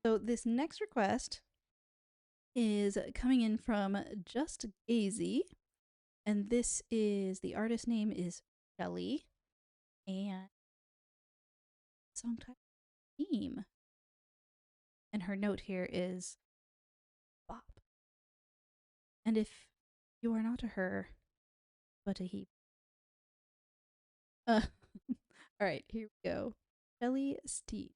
So this next request is coming in from Just Gazy, and this is the artist name is Shelly, and song title Steeeam, and her note here is bop. And if you are not a her, but a he. All right, here we go. Shelly Steeeam.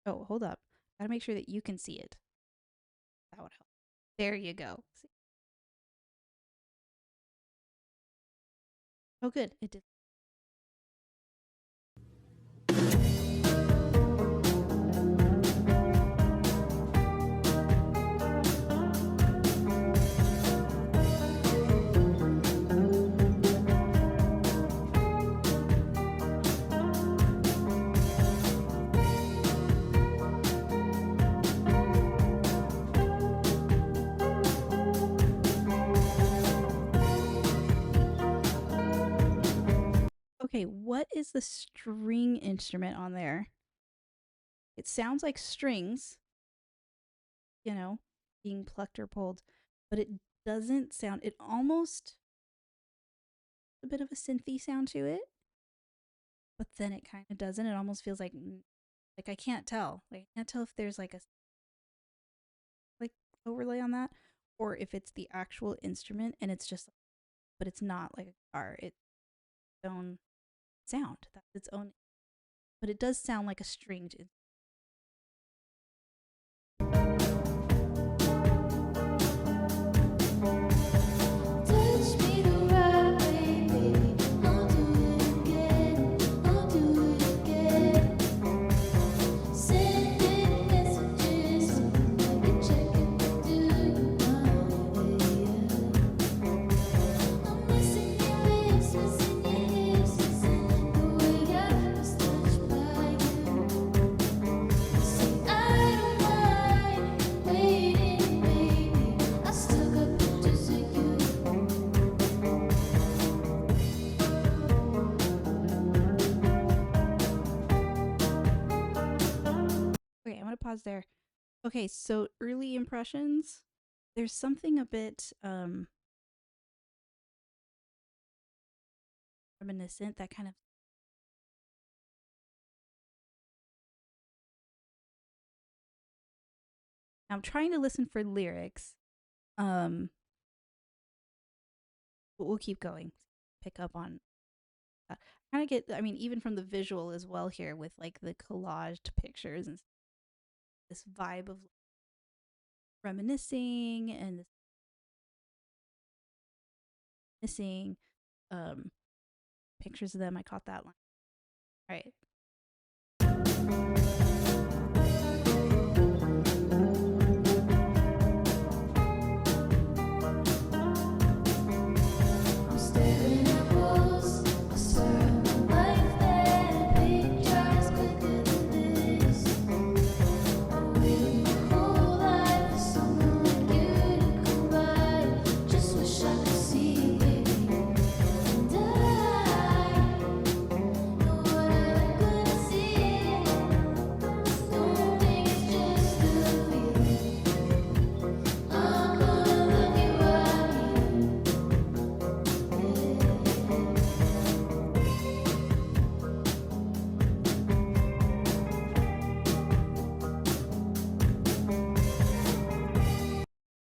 Oh, hold up. Gotta make sure that you can see it. That would help. There you go. See? Oh, good. It did. Okay, what is the string instrument on there? It sounds like strings, you know, being plucked or pulled, but it doesn't sound, it almost a bit of a synthy sound to it, but then it kind of doesn't. It almost feels like I can't tell. Like I can't tell if there's like a like overlay on that or if it's the actual instrument and it's just, but it's not like a guitar. It's its own sound. That's its own, but it does sound like a stringed instrument. Okay, I'm gonna pause there. Okay, so early impressions. There's something a bit reminiscent that kind of. I'm trying to listen for lyrics. But we'll keep going. Pick up on. Kind of get. I mean, even from the visual as well here with like the collaged pictures and this vibe of reminiscing and missing pictures of them. I caught that line. All right.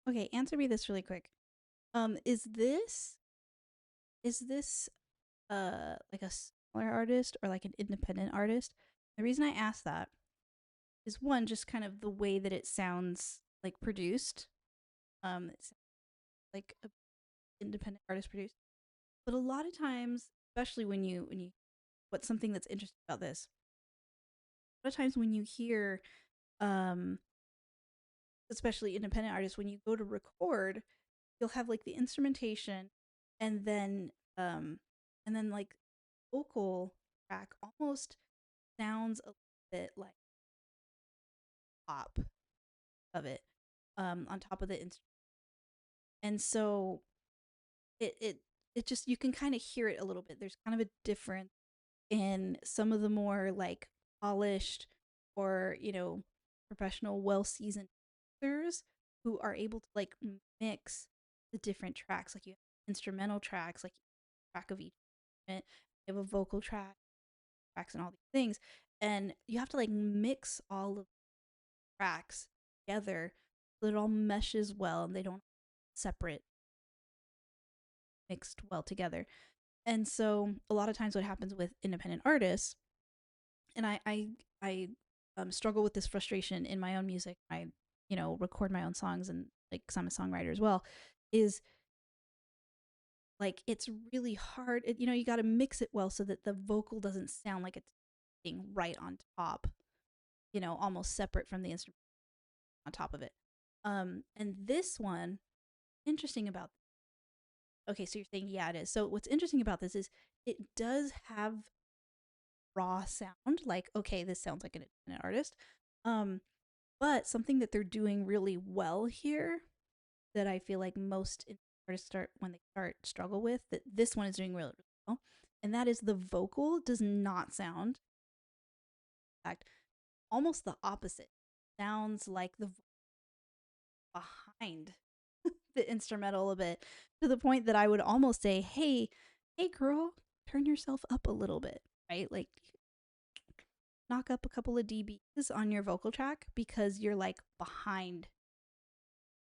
Okay, answer me this really quick. Is this like a smaller artist or like an independent artist? The reason I ask that is one, just kind of the way that it sounds like produced. It's like a independent artist produced. But a lot of times, especially when you what's something that's interesting about this, a lot of times when you hear um especially independent artists, when you go to record, you'll have like the instrumentation and then um like vocal track almost sounds a little bit like pop of it on top of the instrument. And so it just you can kind of hear it a little bit. There's kind of a difference in some of the more like polished or professional, well-seasoned producers who are able to like mix the different tracks. Like you have instrumental tracks, like track of each instrument, you have a vocal track, tracks, and all these things, and you have to like mix all of the tracks together so it all meshes well and they don't separate mixed well together. And so a lot of times what happens with independent artists, and I struggle with this frustration in my own music. I record my own songs and like cause I'm a songwriter as well, is like it's really hard. You got to mix it well so that the vocal doesn't sound like it's being right on top, almost separate from the instrument on top of it. And this one, interesting about, okay, so you're saying, yeah, it is. So what's interesting about this is it does have raw sound. Like, okay, this sounds like an independent artist. But something that they're doing really well here that I feel like most artists start when they start struggle with, that this one is doing really, really well. And that is the vocal does not sound, in fact, almost the opposite. Sounds like the behind the instrumental a bit, to the point that I would almost say, hey girl, turn yourself up a little bit, right? Like knock up a couple of dBs on your vocal track because you're like behind.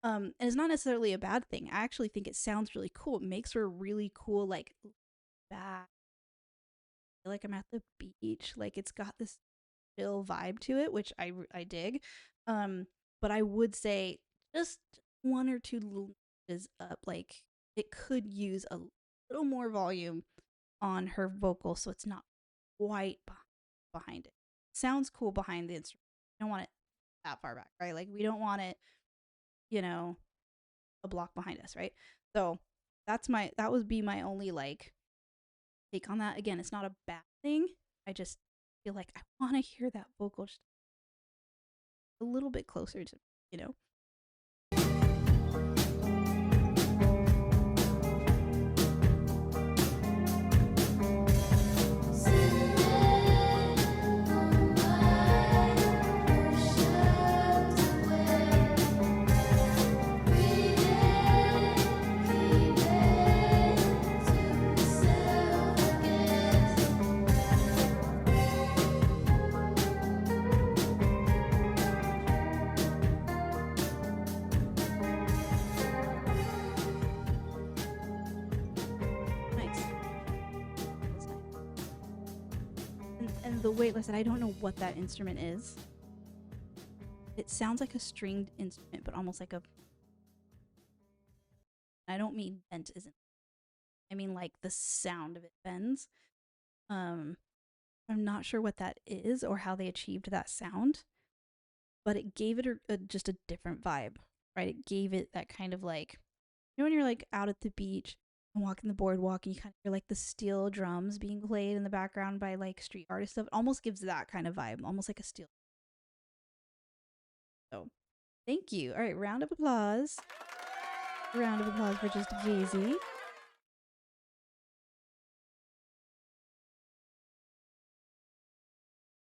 And it's not necessarily a bad thing. I actually think it sounds really cool. It makes for a really cool like back. I feel like I'm at the beach. Like it's got this chill vibe to it, which I dig. But I would say just one or two little notches up. Like it could use a little more volume on her vocal so it's not quite behind it. Sounds cool behind the instrument. You don't want it that far back, right? Like we don't want it, a block behind us, right? So that would be my only like take on that. Again, it's not a bad thing. I just feel like I want to hear that vocal just a little bit closer to, you know. Nice. That's nice. And the way, listen, I don't know what that instrument is. It sounds like a stringed instrument, but almost like a. I don't mean bent isn't. I mean like the sound of it bends. I'm not sure what that is or how they achieved that sound, but it gave it just a different vibe, right? It gave it that kind of like, when you're like out at the beach and walking the boardwalk and you kind of hear like the steel drums being played in the background by like street artists stuff. It almost gives that kind of vibe, almost like a steel. So thank you. All right, round of applause. Round of applause for just Jay-Z.